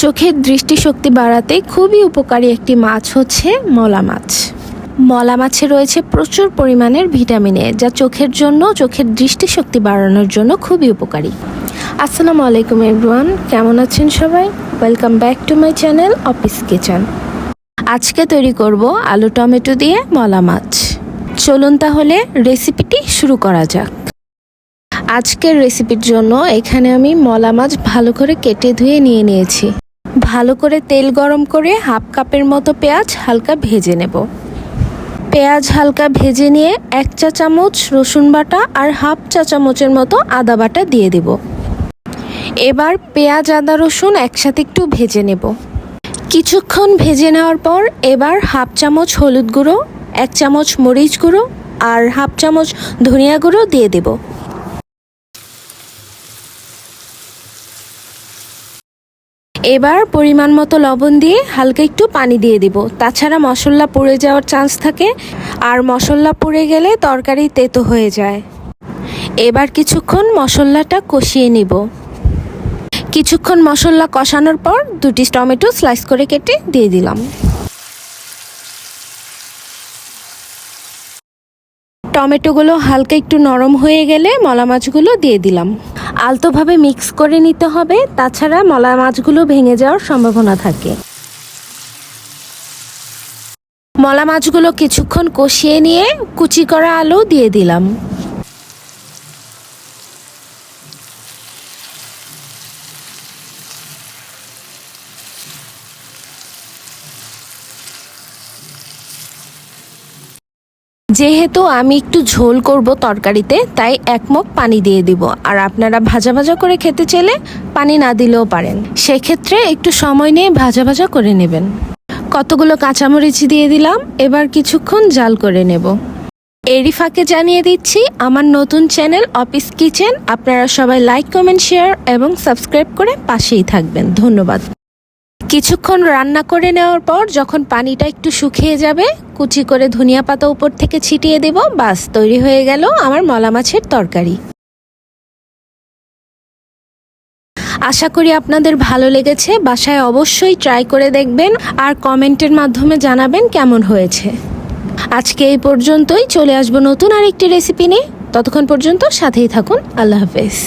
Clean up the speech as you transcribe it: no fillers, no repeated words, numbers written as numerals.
চোখের দৃষ্টিশক্তি বাড়াতে খুবই উপকারী একটি মাছ হচ্ছে মলা মাছ। মলা মাছে রয়েছে প্রচুর পরিমাণের ভিটামিন এ, যা চোখের জন্য, চোখের দৃষ্টিশক্তি বাড়ানোর জন্য খুবই উপকারী। আসসালামু আলাইকুম এভরিওয়ান, কেমন আছেন সবাই? Welcome back to my channel office kitchen. আজকে তৈরি করব আলু টমেটো দিয়ে মলা মাছ। চলুন তাহলে রেসিপিটি শুরু করা যাক। আজকের রেসিপির জন্য এখানে আমি মলা মাছ ভালো করে কেটে ধুয়ে নিয়ে নিয়েছি। ভালো করে তেল গরম করে হাফ কাপের মতো পেঁয়াজ হালকা ভেজে নেব। পেঁয়াজ হালকা ভেজে নিয়ে 1 চা চামচ রসুন বাটা আর হাফ চা চামচের মতো আদা বাটা দিয়ে দেব। এবার পেঁয়াজ আদা রসুন একসাথে একটু ভেজে নেব। কিছুক্ষণ ভেজে নেওয়ার পর এবার হাফ চামচ হলুদ গুঁড়ো, 1 চামচ মরিচ গুঁড়ো আর হাফ চামচ ধনিয়া গুঁড়ো দিয়ে দেব। এবার পরিমাণ মতো লবণ দিয়ে হালকা একটু পানি দিয়ে দিব। তাছাড়া মশলা পুড়ে যাওয়ার চান্স থাকে, আর মশলা পুড়ে গেলে তরকারি তেতো হয়ে যায়। এবার কিছুক্ষণ মশলাটা কষিয়ে নিব। কিছুক্ষণ মশলা কষানোর পর 2টি টমেটো স্লাইস করে কেটে দিয়ে দিলাম। টমেটোগুলো হালকা একটু নরম হয়ে গেলে মলা মাছগুলো দিয়ে দিলাম। আলতোভাবে মিক্স করে নিতে হবে, তাছাড়া মলা মাছগুলো ভেঙে যাওয়ার সম্ভাবনা থাকে। মলা মাছগুলো কিছুক্ষণ কষিয়ে নিয়ে কুচি করা আলু দিয়ে দিলাম। যেহেতু আমি একটু ঝোল করব তরকারিতে, তাই 1 মগ পানি দিয়ে দিব। আর আপনারা ভাজা ভাজা করে খেতে চাইলে পানি না দিলেও পারেন, সেক্ষেত্রে একটু সময় নিয়ে ভাজা ভাজা করে নেবেন। কতগুলো কাঁচামরিচ দিয়ে দিলাম। এবার কিছুক্ষণ জাল করে নেব। এরই ফাঁকে জানিয়ে দিচ্ছি আমার নতুন চ্যানেল অফিস কিচেন। আপনারা সবাই লাইক, কমেন্ট, শেয়ার এবং সাবস্ক্রাইব করে পাশেই থাকবেন। ধন্যবাদ। কিছুক্ষণ রান্না করে নেওয়ার পর যখন পানিটা একটু শুকিয়ে যাবে, কুচি করে ধনিয়া পাতা উপর থেকে ছিটিয়ে দেব। বাস, তৈরি হয়ে গেল আমার মলা মাছের তরকারি। আশা করি আপনাদের ভালো লেগেছে। বাসায় অবশ্যই ট্রাই করে দেখবেন আর কমেন্টের মাধ্যমে জানাবেন কেমন হয়েছে। আজকে এই পর্যন্তই। চলে আসবো নতুন আরেকটি রেসিপি নিয়ে। ততক্ষণ পর্যন্ত সাথেই থাকুন। আল্লাহ হাফেজ।